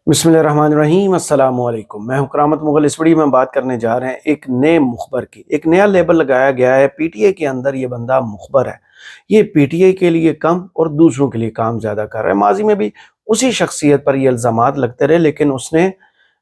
बिस्मिल्लाहिर्रहमानिर्रहीम अस्सलाम वालेकुम। मैं हूं करामत मुगल। इस वीडियो में बात करने जा रहे हैं एक नए मुखबर की। एक नया लेबल लगाया गया है पीटीआई के अंदर। ये बंदा मुखबर है, ये पीटीआई के लिए कम और दूसरों के लिए काम ज्यादा कर रहा है। माजी में भी उसी शख्सियत पर ये इल्जामात लगते रहे, लेकिन उसने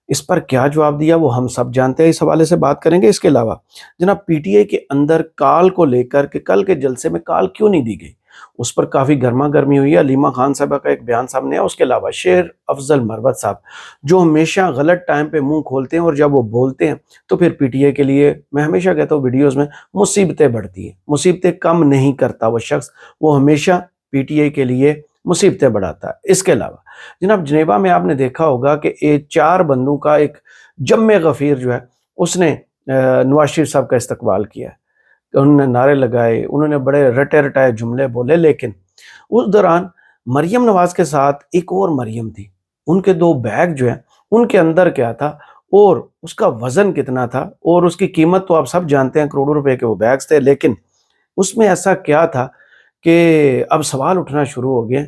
इस पर क्या जवाब दिया वो हम सब जानते हैं। इस हवाले से बात करेंगे। इसके अलावा जनाब पीटीआई के अंदर काल को लेकर के कल के जलसे में काल क्यों नहीं दी गई, उस पर काफ़ी गर्मा गर्मी हुई है। अलीमा खान साहबा का एक बयान सामने है। उसके अलावा शेर अफजल मरवत साहब जो हमेशा गलत टाइम पे मुंह खोलते हैं और जब वो बोलते हैं तो फिर पीटीआई के लिए, मैं हमेशा कहता हूँ वीडियोस में, मुसीबतें बढ़ती हैं। मुसीबतें कम नहीं करता वो शख्स, वो हमेशा पीटीआई के लिए मुसीबतें बढ़ाता है। इसके अलावा जनाब जनेवा में आपने देखा होगा कि ये 4 बंदों का एक जम्मे गफीर जो है उसने नवाज शरीफ साहब का इस्तकबाल किया है। उन्होंने नारे लगाए, उन्होंने बड़े रटे रटाए जुमले बोले, लेकिन उस दौरान मरियम नवाज के साथ एक और मरियम थी। उनके 2 बैग जो हैं उनके अंदर क्या था और उसका वजन कितना था और उसकी कीमत तो आप सब जानते हैं, करोड़ों रुपए के वो बैग्स थे। लेकिन उसमें ऐसा क्या था कि अब सवाल उठना शुरू हो गए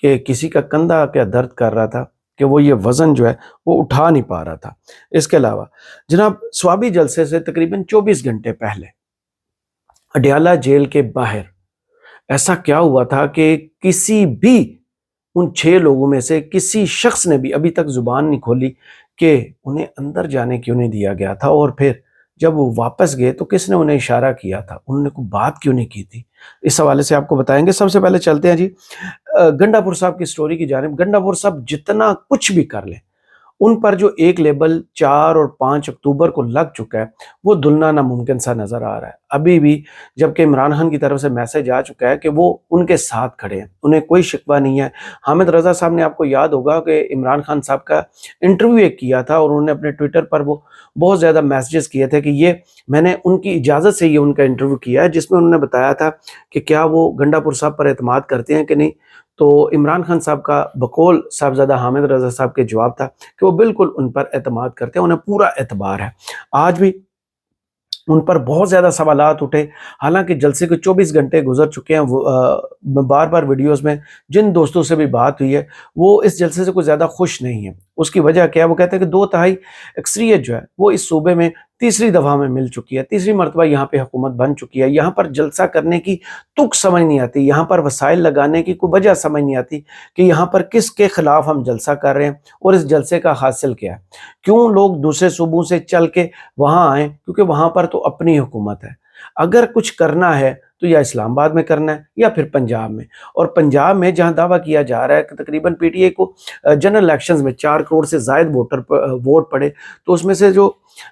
कि किसी का कंधा क्या दर्द कर रहा था कि वो ये वजन जो है वो उठा नहीं पा रहा था। इसके अलावा जनाब स्वाबी जलसे से तकरीबन 24 घंटे पहले अडयाला जेल के बाहर ऐसा क्या हुआ था कि किसी भी उन 6 लोगों में से किसी शख्स ने भी अभी तक जुबान नहीं खोली कि उन्हें अंदर जाने क्यों नहीं दिया गया था, और फिर जब वो वापस गए तो किसने उन्हें इशारा किया था, उन्होंने कोई बात क्यों नहीं की थी। इस हवाले से आपको बताएंगे। सबसे पहले चलते हैं जी गंडापुर साहब की स्टोरी की जानिब। गंडापुर साहब जितना कुछ भी कर लें, उन पर जो एक लेबल 4 और 5 अक्टूबर को लग चुका है वो दुलना नामुमकिन सा नजर आ रहा है अभी भी। जबकि इमरान खान की तरफ से मैसेज आ चुका है कि वो उनके साथ खड़े हैं, उन्हें कोई शिकवा नहीं है। हामिद रजा साहब ने, आपको याद होगा कि इमरान खान साहब का इंटरव्यू एक किया था और उन्होंने अपने ट्विटर पर वो बहुत ज़्यादा मैसेजेस किए थे कि ये मैंने उनकी इजाज़त से ये उनका इंटरव्यू किया है, जिसमें उन्होंने बताया था कि क्या वो गंडापुर साहब पर एतमाद करते हैं कि नहीं। तो इमरान खान साहब का बकौल साहबजादा हामिद रजा साहब के जवाब था कि वो बिल्कुल उन पर एतमाद करते हैं, उन्हें पूरा एतबार है। आज भी उन पर बहुत ज़्यादा सवालात उठे, हालांकि जलसे के 24 घंटे गुजर चुके हैं। बार बार वीडियोस में जिन दोस्तों से भी बात हुई है वो इस जलसे से कुछ ज़्यादा खुश नहीं है। उसकी वजह क्या है, वो कहते हैं कि 2/3 अक्सरियत जो है वो इस सूबे में तीसरी दफ़ा में मिल चुकी है, तीसरी मरतबा यहाँ पे हुकूमत बन चुकी है। यहाँ पर जलसा करने की तुक समझ नहीं आती, यहाँ पर वसाइल लगाने की कोई वजह समझ नहीं आती कि यहाँ पर किसके खिलाफ हम जलसा कर रहे हैं और इस जलसे का हासिल क्या है। क्यों लोग दूसरे सूबों से चल के वहाँ आए, क्योंकि वहाँ पर तो अपनी हुकूमत है। अगर कुछ करना है तो या इस्लामाबाद में करना है या फिर पंजाब में। और पंजाब में जहाँ दावा किया जा रहा है कि तकरीबन पीटीआई को जनरल इलेक्शंस में 4 करोड़ से ज़ायद वोट पड़े, तो उसमें से जो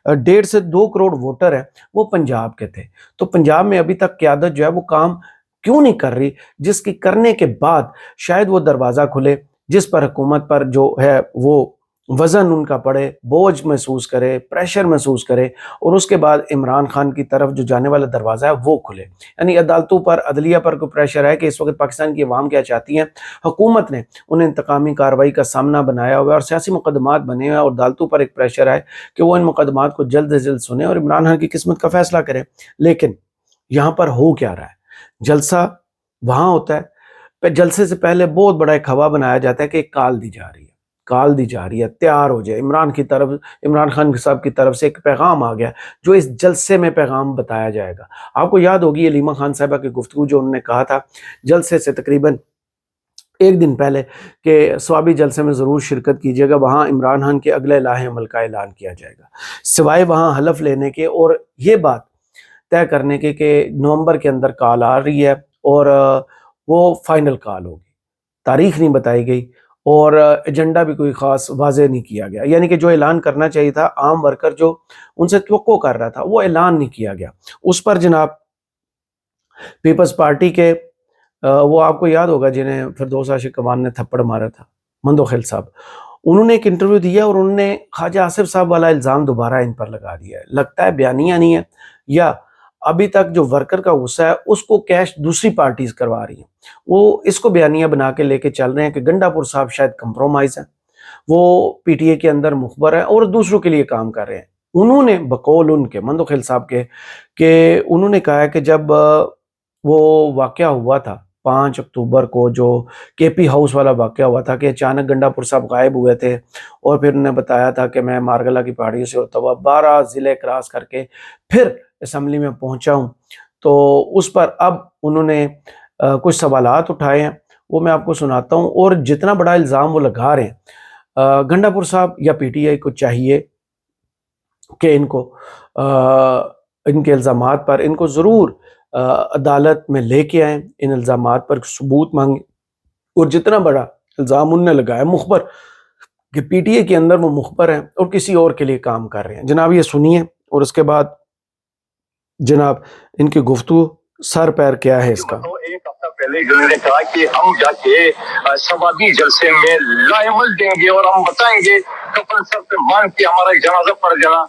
1.5 से 2 करोड़ वोटर है वो पंजाब के थे। तो पंजाब में अभी तक क़यादत जो है वो काम क्यों नहीं कर रही, जिसकी करने के बाद शायद वो दरवाज़ा खुले जिस पर हुकूमत पर जो है वो वज़न उनका पड़े, बोझ महसूस करे, प्रेशर महसूस करे, और उसके बाद इमरान खान की तरफ जो जाने वाला दरवाज़ा है वो खुले। यानी अदालतों पर, अदलिया पर कोई प्रेशर है कि इस वक्त पाकिस्तान की अवाम क्या चाहती है। हुकूमत ने उन्हें इंतकामी कार्रवाई का सामना बनाया हुआ है और सियासी मुकदमात बने हुए हैं, और अदालतों पर एक प्रेशर है कि वो इन मुकदमात को जल्द से जल्द सुने और इमरान खान की किस्मत का फैसला करें। लेकिन यहाँ पर हो क्या रहा है, जलसा वहाँ होता है, जलसे से पहले बहुत बड़ा एक हवा बनाया जाता है कि एक काल दी जा रही है, काल दी जा रही है, तैयार हो जाए। इमरान खान साहब की तरफ से एक पैगाम आ गया जो इस जलसे में पैगाम बताया जाएगा। आपको याद होगी अलीमा खान साहबा की गुफ्तगू जो उन्होंने कहा था जलसे से तकरीबन एक दिन पहले कि स्वाबी जलसे में ज़रूर शिरकत कीजिएगा, वहाँ इमरान खान के अगले लाहे अमल का ऐलान किया जाएगा, सिवाय वहाँ हलफ लेने के और ये बात तय करने के कि नवंबर के अंदर कॉल आ रही है और वो फाइनल कॉल होगी। तारीख नहीं बताई गई और एजेंडा भी कोई ख़ास वाज़ेह नहीं किया गया। यानी कि जो ऐलान करना चाहिए था, आम वर्कर जो उनसे तवक्को कर रहा था, वो ऐलान नहीं किया गया। उस पर जनाब पीपल्स पार्टी के वो आपको याद होगा जिन्हें फिरदौस आशिक कमान ने थप्पड़ मारा था, मंदोखिल साहब, उन्होंने एक इंटरव्यू दिया और उन्होंने ख्वाजा आसिफ साहब वाला इल्ज़ाम दोबारा इन पर लगा दिया है। लगता है बयानिया नहीं है, या अभी तक जो वर्कर का गुस्सा है उसको कैश दूसरी पार्टीज करवा रही हैं। वो इसको बयानिया बना के लेके चल रहे हैं कि गंडापुर साहब शायद कंप्रोमाइज़ है, वो पीटीए के अंदर मुखबर है और दूसरों के लिए काम कर रहे हैं। उन्होंने बकौल उनके मंदोखिल साहब के कि उन्होंने कहा है कि जब वो वाक़या हुआ था 5 अक्टूबर को जो केपी हाउस वाला वाक़या हुआ था कि अचानक गंडापुर साहब गायब हुए थे और फिर उन्होंने बताया था कि मैं मारगला की पहाड़ियों से होता हुआ 12 ज़िले क्रॉस करके फिर असम्बली में पहुंचा हूं, तो उस पर अब उन्होंने कुछ सवालात उठाए हैं, वो मैं आपको सुनाता हूं। और जितना बड़ा इल्ज़ाम वो लगा रहे हैं, गंडापुर साहब या पीटीआई को चाहिए कि इनको इनके इल्ज़ामात पर इनको ज़रूर अदालत में लेके आएँ, इन इल्ज़ामात पर सबूत मांगे। और जितना बड़ा इल्ज़ाम उनने लगाया मुखबर कि पीटीआई के अंदर वो मुखबर हैं और किसी और के लिए काम कर रहे हैं, जनाब ये सुनिए और उसके बाद जनाब इनकी गुफ्तगू सर पैर क्या है इसका। एक हफ्ता पहले उन्होंने कहा कि हम जाके सवादी जलसे में लाइमल देंगे और हम बताएंगे कफन सर पे मान के हमारा जनाजा पड़ जाना।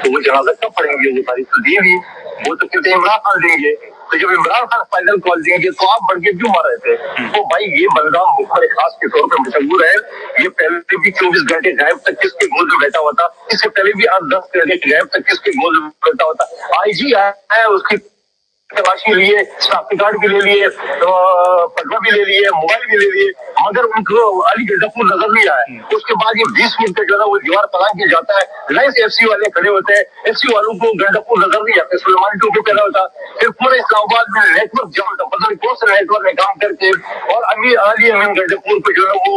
तो वो जनाजा कब पढ़ेंगे? वो तारीख तो दी हुई, वो तो कहते इमरान खान देंगे। तो जब इमरान खान फाइनल कॉल देंगे तो आप बढ़ के क्यों मार रहे थे? तो भाई ये बंदा मुखर खास के तौर पर मशहूर है। ये पहले भी 24 घंटे गायब तक किसके गोद में बैठा हुआ था, इससे पहले भी 8-10 घंटे गायब तक किसके गोद में बैठा हुआ था। आईजी आया, उसकी तलाशी लिए, शनाख्ती कार्ड भी ले लिए, पटवा भी ले लिए, मोबाइल भी ले लिए, मगर उनको अली गंडापुर नजर नहीं आया। उसके बाद ये 20 मिनट तक जो है वो दीवार पलांग के जाता है, लाइन से एफसी वाले खड़े होते हैं, एफसी वालों को गंडापुर नजर नहीं आता, सुलेमानी टोपी पैदा होता। फिर पूरे इस्लामाबाद में नेटवर्क जाम था, पता नहीं कौन सा नेटवर्क में काम करके, और अभी अली अमीन गंडापुर को जो है वो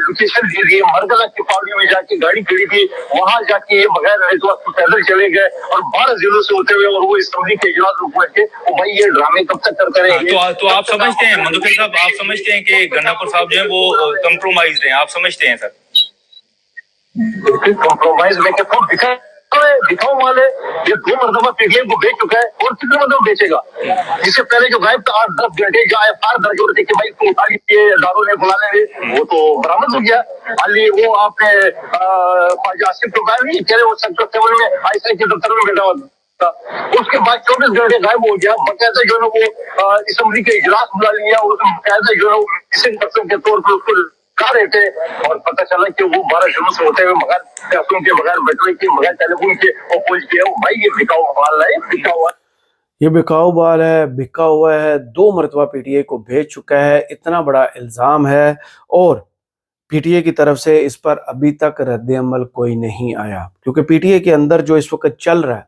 लोकेशन दे दी। मरगला की पहाड़ी में जाके गाड़ी खड़ी थी, वहां जाके ये बगैर नेटवर्क पैदल चले गए और 12 जिलों से होते हुए और वो असम्बली के इजलास में पहुंच के भाई ये ड्रामे कब तक करते रहेंगे? तो आप समझते हैं मधुकर साहब, आप समझते हैं कि गंडापुर साहब जो है वो कंप्रोमाइज हैं, आप समझते हैं सर? कंप्रोमाइज में क्या दिखाओ वाले ये 2 मरतबा पीटीआई को बेच चुका है और कितने मरतबा बेचेगा? इससे पहले जो गायब था 8-10 घंटे जो एफआईआर दर्ज हो रही थी कि भाई उठा लीजिए, दारू ने बुला लेंगे, वो तो बरामद हो गया। अली वो आपने आसिफ को गायब नहीं कह रहे, वो सेक्टर 7 में आईसीआई के दफ्तर में बैठा हुआ था। उसके बाद 24 घंटे गायब हो गया। बकायदा जो है वो असम्बली के इजलास बुला लिया, उसमें बकायदा जो है वो मिसिंग पर्सन के तौर पर उसको कहा रहे थे और पता चला कि वो 12 जुलूस से होते हुए बगैर पैसों के, बगैर बैटरी के, बगैर टेलीफोन के वो पहुंच गया। भाई ये बिकाऊ माल है, बिका हुआ ये बिकाऊ माल है, बिका हुआ है। 2 मरतबा पीटीआई को भेज चुका है, इतना बड़ा इल्ज़ाम है और पीटीआई की तरफ से इस पर अभी तक रद्द अमल कोई नहीं आया, क्योंकि पीटीआई के अंदर जो इस वक्त चल रहा है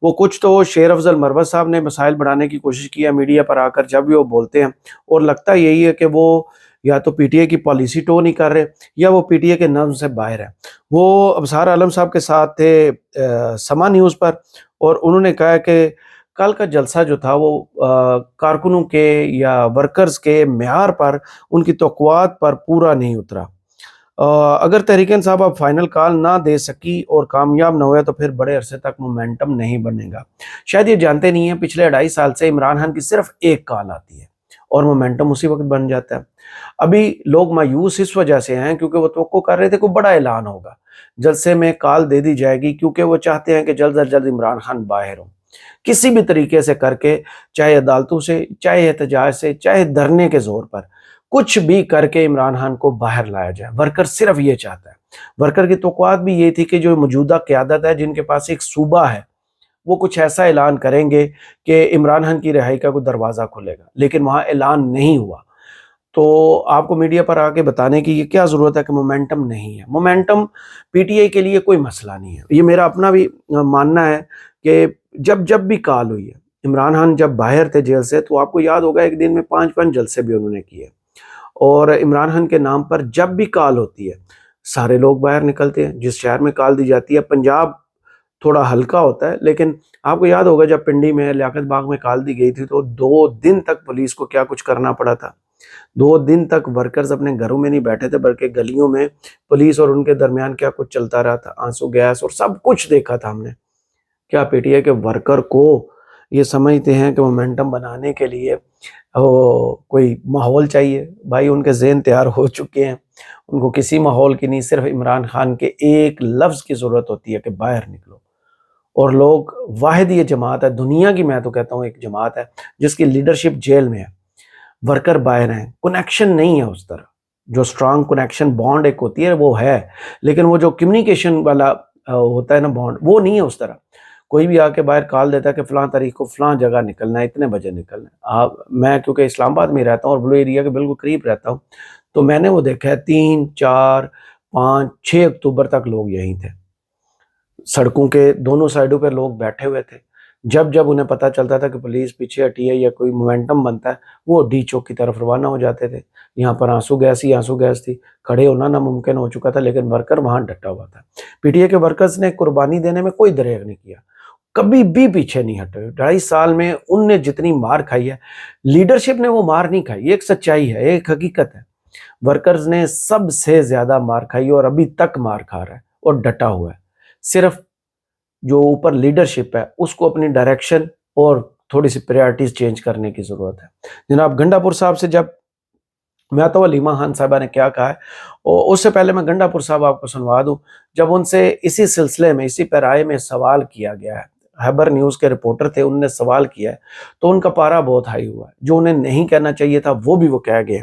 वो कुछ तो शेर अफजल मरवत साहब ने मसाइल बढ़ाने की कोशिश की है मीडिया पर आकर जब भी वो बोलते हैं, और लगता यही है कि वो या तो पीटीआई की पॉलिसी टो नहीं कर रहे या वो पीटीआई के नज़्म से बाहर है। वो अबसार आलम साहब के साथ थे समा न्यूज़ पर और उन्होंने कहा कि कल का जलसा जो था वो कारकुनों के या वर्कर्स के म्यार पर, उनकी तवक्कुआत पर पूरा नहीं उतरा। अगर तहरीक इंसाफ अब फाइनल कॉल ना दे सकी और कामयाब ना हुआ तो फिर बड़े अरसे तक मोमेंटम नहीं बनेगा। शायद ये जानते नहीं हैं, पिछले 2.5 साल से इमरान खान की सिर्फ एक कॉल आती है और मोमेंटम उसी वक्त बन जाता है। अभी लोग मायूस इस वजह से हैं क्योंकि वो तवक्को कर रहे थे कोई बड़ा ऐलान होगा, जलसे में कॉल दे दी जाएगी, क्योंकि वो चाहते हैं कि जल्द अज जल्द इमरान खान बाहर हो किसी भी तरीके से करके, चाहे अदालतों से, चाहे एहतजाज से, चाहे धरने के जोर पर, कुछ भी करके इमरान खान को बाहर लाया जाए। वर्कर सिर्फ ये चाहता है। वर्कर की तवक्कुआत भी ये थी कि जो मौजूदा क़यादत है, जिनके पास एक सूबा है, वो कुछ ऐसा ऐलान करेंगे कि इमरान खान की रिहाई का कोई दरवाज़ा खुलेगा, लेकिन वहाँ ऐलान नहीं हुआ। तो आपको मीडिया पर आके बताने की ये क्या ज़रूरत है कि मोमेंटम नहीं है। मोमेंटम पीटीआई के लिए कोई मसला नहीं है। ये मेरा अपना भी मानना है कि जब भी कॉल हुई है, इमरान खान जब बाहर थे जेल से, तो आपको याद होगा एक दिन में 5-5 जलसे भी उन्होंने किए, और इमरान खान के नाम पर जब भी कॉल होती है सारे लोग बाहर निकलते हैं। जिस शहर में कॉल दी जाती है, पंजाब थोड़ा हल्का होता है, लेकिन आपको याद होगा जब पिंडी में लियाकत बाग में कॉल दी गई थी तो 2 दिन तक पुलिस को क्या कुछ करना पड़ा था। 2 दिन तक वर्कर्स अपने घरों में नहीं बैठे थे, बल्कि गलियों में पुलिस और उनके दरमियान क्या कुछ चलता रहा था, आंसू गैस और सब कुछ देखा था हमने। क्या पीटीआई के वर्कर को ये समझते हैं कि मोमेंटम बनाने के लिए कोई माहौल चाहिए? भाई उनके ज़हन तैयार हो चुके हैं, उनको किसी माहौल की नहीं, सिर्फ इमरान खान के एक लफ्ज़ की ज़रूरत होती है कि बाहर निकलो। और लोग वाहिद ये जमात है दुनिया की, मैं तो कहता हूँ एक जमात है जिसकी लीडरशिप जेल में है, वर्कर बाहर हैं, कनेक्शन नहीं है उस तरह। जो स्ट्रांग कनेक्शन बॉन्ड एक होती है वो है, लेकिन वो जो कम्युनिकेशन वाला होता है ना बॉन्ड, वो नहीं है उस तरह। کوئی بھی آ کے باہر کال دیتا ہے کہ فلاں تاریخ کو فلاں جگہ نکلنا ہے، اتنے بجے نکلنا ہے. میں کیونکہ اسلام آباد میں رہتا ہوں اور بلو ایریا کے بالکل قریب رہتا ہوں، تو میں نے وہ دیکھا ہے 3 4 5 6 اکتوبر تک لوگ یہیں تھے، سڑکوں کے دونوں سائڈوں پہ لوگ بیٹھے ہوئے تھے. جب انہیں پتہ چلتا تھا کہ پولیس پیچھے ہٹی ہے یا کوئی مومنٹم بنتا ہے، وہ ڈی چوک کی طرف روانہ ہو جاتے تھے. یہاں پر آنسو گیس تھی، کھڑے ہونا ناممکن ہو چکا تھا، لیکن ورکر وہاں ڈٹا ہوا تھا. پی ٹی اے کے ورکرز نے قربانی دینے میں کوئی دریغ نہیں کیا، کبھی بھی پیچھے نہیں ہٹے. 2.5 سال میں ان نے جتنی مار کھائی ہے، لیڈرشپ نے وہ مار نہیں کھائی. یہ ایک سچائی ہے، ایک حقیقت ہے. ورکرز نے سب سے زیادہ مار کھائی اور ابھی تک مار کھا رہا ہے اور ڈٹا ہوا ہے. صرف جو اوپر لیڈرشپ ہے اس کو اپنی ڈائریکشن اور تھوڑی سی پریارٹیز چینج کرنے کی ضرورت ہے. جناب گنڈا پور صاحب سے جب میں تو علیمہ خان صاحبہ نے کیا کہا ہے، اور اس سے پہلے میں گنڈا پور صاحب آپ کو سنوا دوں. جب ان سے اسی سلسلے میں اسی پیرائے میں سوال کیا گیا ہے، خیبر نیوز کے رپورٹر تھے، انہوں نے سوال کیا ہے تو ان کا پارا بہت ہائی ہوا ہے. جو انہیں نہیں کہنا چاہیے تھا وہ بھی وہ کہہ گئے.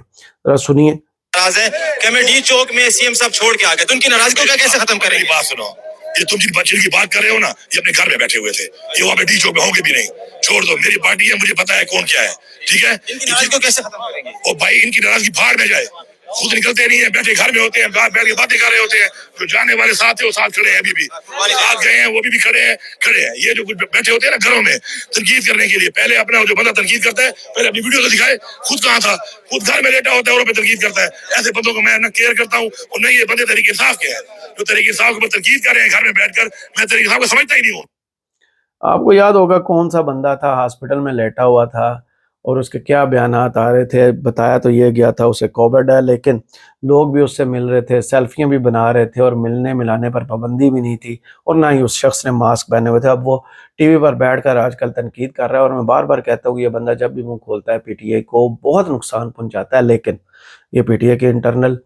ذرا سنیے. ناراض ہے کہ میں ڈی چوک میں سی ایم صاحب چھوڑ کے آ گئے، تو ان کی ناراضگی کو کیسے ختم کریں گے؟ بات سنو، یہ تم جن بچے کی بات کر رہے ہو نا، یہ اپنے گھر میں بیٹھے ہوئے تھے، یہ وہاں پہ ڈی چوک میں ہوں گے بھی نہیں. چھوڑ دو، میری پارٹی ہے، مجھے پتا ہے کون کیا ہے، ٹھیک ہے. ان کی ناراضگی کو کیسے ختم کریں گے؟ اور بھائی ان کی ناراضگی بھاڑ میں جائے، خود نکلتے نہیں ہیں، بیٹھے گھر میں ہوتے ہیں، بیٹھ کے باتیں کر رہے ہوتے ہیں. جو جانے والے ساتھ تھے وہ ساتھ کھڑے ہیں، ابھی بھی ساتھ گئے ہیں، وہ بھی کھڑے ہیں. یہ جو کچھ بیٹھے ہوتے ہیں نا گھروں میں تنقید کرنے کے لیے، پہلے اپنا جو بندہ تنقید کرتا ہے پہلے اپنی ویڈیو تو دکھائے خود کہاں تھا، خود گھر میں لیٹا ہوتا ہے اور پہ تنقید کرتا ہے. ایسے بندوں کو میں نہ کیئر کرتا ہوں اور نہ یہ بندے تحریک انصاف کے ہیں جو تحریک انصاف کے اوپر تنقید کر رہے ہیں گھر میں بیٹھ کر. میں تحریک انصاف کو سمجھتا ہی نہیں ہوں. آپ کو یاد ہوگا کون سا بندہ تھا ہاسپٹل میں لیٹا ہوا تھا اور اس کے کیا بیانات آ رہے تھے. بتایا تو یہ گیا تھا اسے کووڈ ہے، لیکن لوگ بھی اس سے مل رہے تھے، سیلفیاں بھی بنا رہے تھے اور ملنے ملانے پر پابندی بھی نہیں تھی اور نہ ہی اس شخص نے ماسک پہنے ہوئے تھے. اب وہ ٹی وی پر بیٹھ کر آج کل تنقید کر رہا ہے اور میں بار بار کہتا ہوں کہ یہ بندہ جب بھی منہ کھولتا ہے پی ٹی اے کو بہت نقصان پہنچاتا ہے. لیکن یہ پی ٹی اے کے انٹرنل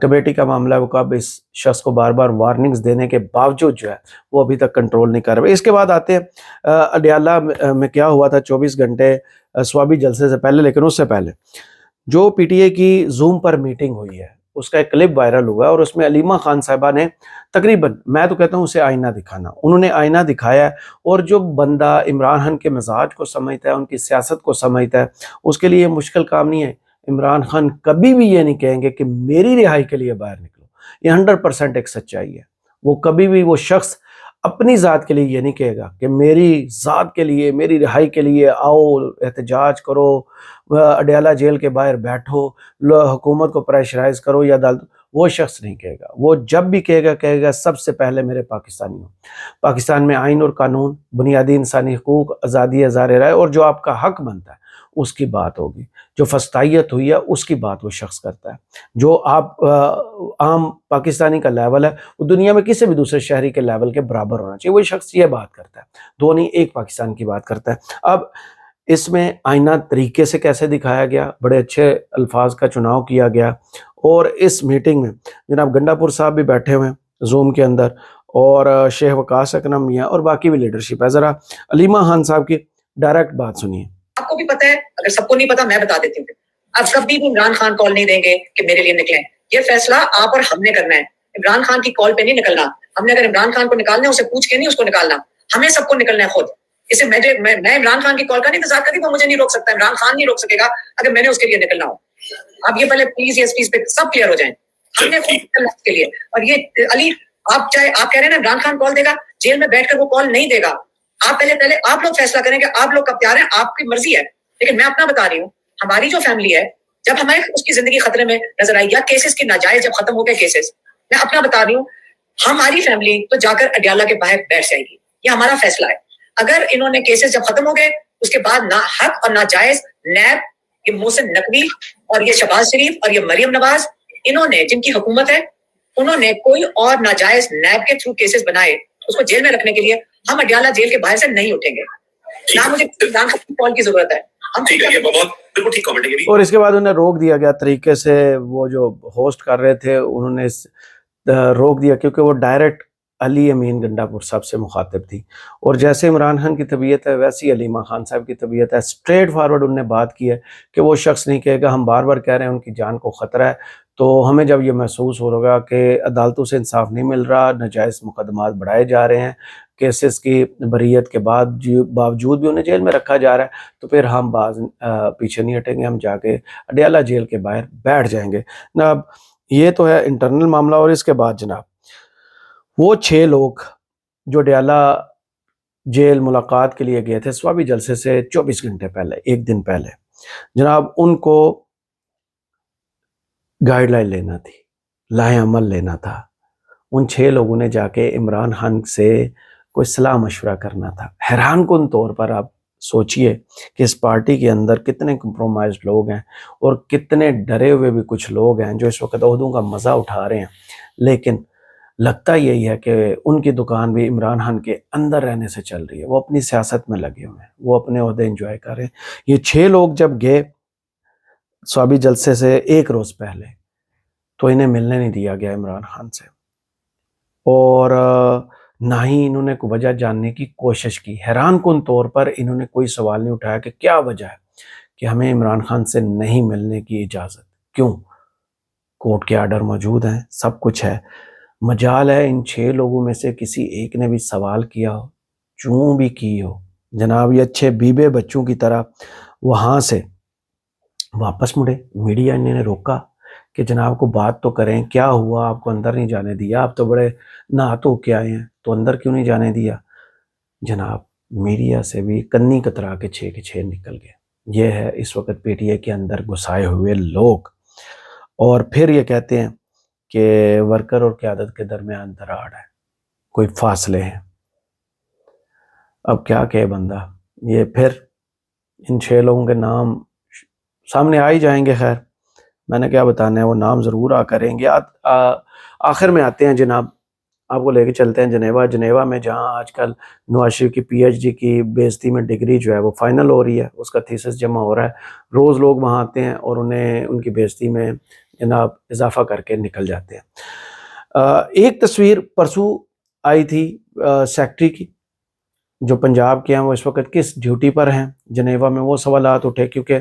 کمیٹی کا معاملہ ہے، وہ کب اس شخص کو بار بار وارننگز دینے کے باوجود جو ہے وہ ابھی تک کنٹرول نہیں کر رہے. اس کے بعد آتے ہیں اڈیالہ میں کیا ہوا تھا 24 گھنٹے سوابی جلسے سے پہلے. لیکن اس سے پہلے جو پی ٹی اے کی زوم پر میٹنگ ہوئی ہے اس کا ایک کلپ وائرل ہوا ہے اور اس میں علیمہ خان صاحبہ نے تقریباً، میں تو کہتا ہوں اسے آئینہ دکھانا، انہوں نے آئینہ دکھایا ہے. اور جو بندہ عمران خان کے مزاج کو سمجھتا ہے، ان کی سیاست کو سمجھتا ہے، اس کے لیے یہ مشکل کام نہیں ہے. عمران خان کبھی بھی یہ نہیں کہیں گے کہ میری رہائی کے لیے باہر نکلو. یہ 100% ایک سچائی ہے. وہ کبھی بھی وہ شخص اپنی ذات کے لیے یہ نہیں کہے گا کہ میری ذات کے لیے، میری رہائی کے لیے آؤ، احتجاج کرو، اڈیالہ جیل کے باہر بیٹھو، حکومت کو پریشرائز کرو یا عدالت. وہ شخص نہیں کہے گا. وہ جب بھی کہے گا سب سے پہلے میرے پاکستانی ہوں. پاکستان میں آئین اور قانون، بنیادی انسانی حقوق، آزادی اظہار رائے اور جو آپ کا حق بنتا ہے اس کی بات ہوگی. جو فسطائیت ہوئی ہے اس کی بات وہ شخص کرتا ہے. جو آپ عام پاکستانی کا لیول ہے وہ دنیا میں کسی بھی دوسرے شہری کے لیول کے برابر ہونا چاہیے. وہی شخص یہ بات کرتا ہے، دو نہیں ایک پاکستان کی بات کرتا ہے. اب اس میں آئینہ طریقے سے کیسے دکھایا گیا، بڑے اچھے الفاظ کا چناؤ کیا گیا. اور اس میٹنگ میں جناب گنڈا پور صاحب بھی بیٹھے ہوئے ہیں زوم کے اندر، اور شیخ وقاص اکرم میاں اور باقی بھی لیڈرشپ ہے. ذرا علیمہ خان صاحب کی ڈائریکٹ بات سنیے. آپ کو بھی پتا ہے، اگر سب کو نہیں پتا میں بتا دیتی ہوں. اب کبھی بھی عمران خان کال نہیں دیں گے کہ میرے لیے نکلیں. یہ فیصلہ آپ اور ہم نے کرنا ہے. عمران خان کی کال پہ نہیں نکلنا. ہم نے اگر عمران خان کو نکالنا ہے اسے پوچھ کے نہیں اس کو نکالنا، ہمیں سب کو نکلنا ہے خود. اسے میں عمران خان کی کال کا نہیں انتظار کرتی، وہ مجھے نہیں روک سکتا. عمران خان نہیں روک سکے گا اگر میں نے اس کے لیے نکلنا ہو. اب یہ پہلے پلیز اس چیز پہ سب کلیئر ہو جائیں. ہم نے خود نکلنا اس کے لیے. اور یہ علی، آپ چاہے آپ کہہ رہے ہیں نا عمران خان کال دے گا، جیل میں بیٹھ کر وہ کال نہیں دے گا. آپ پہلے آپ لوگ فیصلہ کریں کہ آپ لوگ کب تیار ہیں، آپ کی مرضی ہے. لیکن میں اپنا بتا رہی ہوں، ہماری جو فیملی ہے جب ہمیں اس کی زندگی خطرے میں نظر آئی یا کیسز کی ناجائز جب ختم ہو گئے کیسز، میں اپنا بتا رہی ہوں، ہماری فیملی تو جا کر اڈیالہ کے باہر بیٹھ جائے گی. یہ ہمارا فیصلہ ہے. اگر انہوں نے کیسز جب ختم ہو گئے اس کے بعد نہ حق اور ناجائز نیب، یہ محسن نقوی اور یہ شہباز شریف اور یہ مریم نواز، انہوں نے جن کی حکومت ہے انہوں نے کوئی اور ناجائز نیب کے تھرو کیسز بنائے اس کو جیل میں رکھنے کے لیے، ہم اڈیالہ جیل کے باہر سے نہیں اٹھیں گے. نہ مجھے کال کی ضرورت ہے. اور اس کے بعد انہیں روک دیا گیا طریقے سے. وہ جو ہوسٹ کر رہے تھے انہوں نے روک دیا کیونکہ وہ ڈائریکٹ علی امین گنڈا پور صاحب سے مخاطب تھی. اور جیسے عمران خان کی طبیعت ہے ویسی علیمہ خان صاحب کی طبیعت ہے. اسٹریٹ فارورڈ انہوں نے بات کی ہے کہ وہ شخص نہیں کہے گا. ہم بار بار کہہ رہے ہیں ان کی جان کو خطرہ ہے، تو ہمیں جب یہ محسوس ہو رہا کہ عدالتوں سے انصاف نہیں مل رہا، ناجائز مقدمات بڑھائے جا رہے ہیں، کیسز کی بریت کے باوجود بھی انہیں جیل میں رکھا جا رہا ہے، تو پھر ہم پیچھے نہیں ہٹیں گے، ہم جا کے اڈیالہ جیل کے باہر بیٹھ جائیں گے جناب۔ یہ تو ہے انٹرنل معاملہ۔ اور اس کے بعد جناب وہ 6 لوگ جو اڈیالہ جیل ملاقات کے لیے گئے تھے سوابی جلسے سے 24 گھنٹے پہلے، ایک دن پہلے جناب، ان کو گائیڈ لائن لینا تھی، لاہ عمل لینا تھا۔ ان 6 لوگوں نے جا کے عمران خان سے کوئی صلاح مشورہ کرنا تھا۔ حیران کن طور پر آپ سوچئے کہ اس پارٹی کے اندر کتنے کمپرومائزڈ لوگ ہیں اور کتنے ڈرے ہوئے بھی کچھ لوگ ہیں جو اس وقت عہدوں کا مزہ اٹھا رہے ہیں، لیکن لگتا یہی ہے کہ ان کی دکان بھی عمران خان کے اندر رہنے سے چل رہی ہے۔ وہ اپنی سیاست میں لگے ہوئے ہیں، وہ اپنے عہدے انجوائے کر رہے ہیں۔ یہ 6 لوگ جب گئے سوابی جلسے سے ایک روز پہلے تو انہیں ملنے نہیں دیا گیا عمران خان سے، اور نہ ہی انہوں نے کوئی وجہ جاننے کی کوشش کی۔ حیران کن طور پر انہوں نے کوئی سوال نہیں اٹھایا کہ کیا وجہ ہے کہ ہمیں عمران خان سے نہیں ملنے کی اجازت کیوں؟ کورٹ کے آرڈر موجود ہیں، سب کچھ ہے۔ مجال ہے ان 6 لوگوں میں سے کسی ایک نے بھی سوال کیا ہو، چوں بھی کی ہو جناب، یہ اچھے بیبے بچوں کی طرح وہاں سے واپس مڑے۔ میڈیا نے روکا کہ جناب کو بات تو کریں، کیا ہوا، آپ کو اندر نہیں جانے دیا، آپ تو بڑے نہا دھو کے آئے ہیں تو اندر کیوں نہیں جانے دیا؟ جناب میڈیا سے بھی کنی کترا کے 6 کے 6 نکل گئے۔ یہ ہے اس وقت پی ٹی اے کے اندر گھسائے ہوئے لوگ، اور پھر یہ کہتے ہیں کہ ورکر اور قیادت کے درمیان دراڑ ہے، کوئی فاصلے ہیں۔ اب کیا کہے بندہ، یہ پھر ان 6 لوگوں کے نام سامنے آ ہی جائیں گے۔ خیر میں نے کیا بتانا ہے، وہ نام ضرور کریں گے۔ آخر میں آتے ہیں جناب، آپ کو لے کے چلتے ہیں جنیوا میں، جہاں آج کل نواز شریف کی پی ایچ ڈی کی بےعزتی میں ڈگری جو ہے وہ فائنل ہو رہی ہے، اس کا تھیسس جمع ہو رہا ہے۔ روز لوگ وہاں آتے ہیں اور انہیں ان کی بےعزتی میں جناب اضافہ کر کے نکل جاتے ہیں۔ ایک تصویر پرسوں آئی تھی سیکٹری کی جو پنجاب کے ہیں، وہ اس وقت کس ڈیوٹی پر ہیں جنیوا میں، وہ سوالات اٹھے، کیونکہ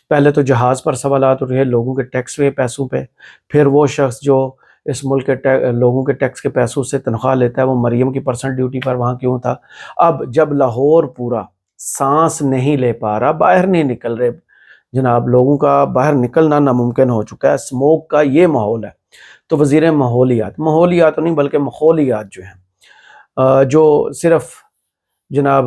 پہلے تو جہاز پر سوالات اٹھے لوگوں کے ٹیکس کے پیسوں پہ، پھر وہ شخص جو اس ملک کے لوگوں کے ٹیکس کے پیسوں سے تنخواہ لیتا ہے وہ مریم کی پرسنل ڈیوٹی پر وہاں کیوں تھا؟ اب جب لاہور پورا سانس نہیں لے پا رہا، باہر نہیں نکل رہے جناب، لوگوں کا باہر نکلنا ناممکن ہو چکا ہے، اسموک کا یہ ماحول ہے، تو وزیر ماحولیات نہیں بلکہ ماحولیات جو ہیں، جو صرف جناب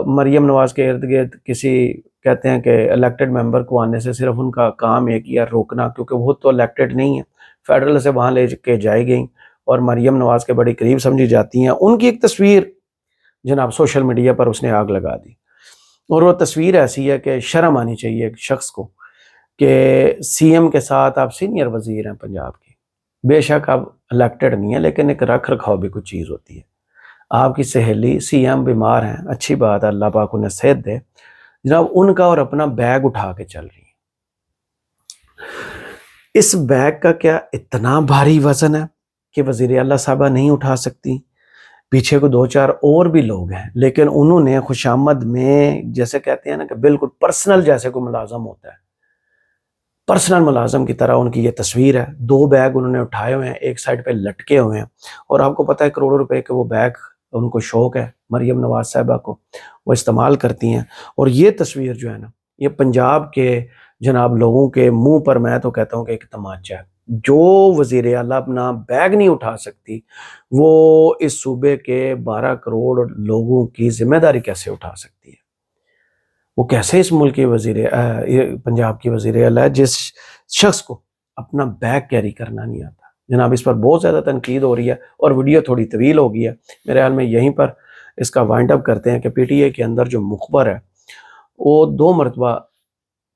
مریم نواز کے ارد گرد کسی کہتے ہیں کہ الیکٹڈ ممبر کو آنے سے صرف ان کا کام ایک ہی ہے روکنا، کیونکہ وہ تو الیکٹڈ نہیں ہے، فیڈرل سے وہاں لے کے جائی گئیں اور مریم نواز کے بڑی قریب سمجھی جاتی ہیں۔ ان کی ایک تصویر جناب سوشل میڈیا پر اس نے آگ لگا دی، اور وہ تصویر ایسی ہے کہ شرم آنی چاہیے ایک شخص کو کہ سی ایم کے ساتھ آپ سینئر وزیر ہیں پنجاب کے، بے شک آپ الیکٹڈ نہیں ہیں لیکن ایک رکھ رکھاؤ بھی کچھ چیز ہوتی ہے۔ آپ کی سہیلی سی ایم بیمار ہیں، اچھی بات ہے، اللہ پاک انہیں صحت دے جناب، ان کا اور اپنا بیگ اٹھا کے چل رہی ہیں۔ اس بیگ کا کیا اتنا بھاری وزن ہے کہ وزیر اعلیٰ صاحبہ نہیں اٹھا سکتی؟ پیچھے کو 2-4 اور بھی لوگ ہیں، لیکن انہوں نے خوشامد میں جیسے کہتے ہیں نا کہ بالکل پرسنل جیسے کوئی ملازم ہوتا ہے، پرسنل ملازم کی طرح ان کی یہ تصویر ہے۔ 2 بیگ انہوں نے اٹھائے ہوئے ہیں، ایک سائڈ پہ لٹکے ہوئے ہیں، اور آپ کو پتہ ہے کروڑوں روپے کے وہ بیگ ان کو شوق ہے، مریم نواز صاحبہ کو وہ استعمال کرتی ہیں۔ اور یہ تصویر جو ہے نا، یہ پنجاب کے جناب لوگوں کے منہ پر میں تو کہتا ہوں کہ ایک تماچا ہے۔ جو وزیر اعلیٰ اپنا بیگ نہیں اٹھا سکتی، وہ اس صوبے کے 12 کروڑ لوگوں کی ذمہ داری کیسے اٹھا سکتی ہے؟ وہ کیسے اس ملک کی پنجاب کی وزیر اعلیٰ ہے جس شخص کو اپنا بیگ کیری کرنا نہیں آتا؟ جناب اس پر بہت زیادہ تنقید ہو رہی ہے، اور ویڈیو تھوڑی طویل ہو گئی ہے، میرے خیال میں یہیں پر اس کا وائنڈ اپ کرتے ہیں کہ پی ٹی اے کے اندر جو مخبر ہے وہ 2 مرتبہ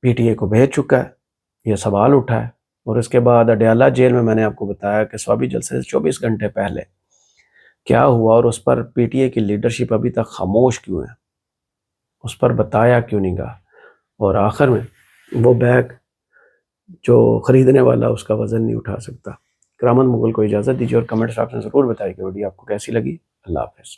پی ٹی اے کو بھیج چکا ہے، یہ سوال اٹھا ہے، اور اس کے بعد اڈیالہ جیل میں نے آپ کو بتایا کہ سوابی جلسے سے 24 گھنٹے پہلے کیا ہوا، اور اس پر پی ٹی اے کی لیڈرشپ ابھی تک خاموش کیوں ہے، اس پر بتایا کیوں نہیں گا، اور آخر میں وہ بیگ جو خریدنے والا اس کا وزن نہیں اٹھا سکتا۔ کرامت مغل کو اجازت دیجیے، اور کمنٹس آپ نے ضرور بتائی کہ ویڈیو آپ کو کیسی لگی۔ اللہ حافظ۔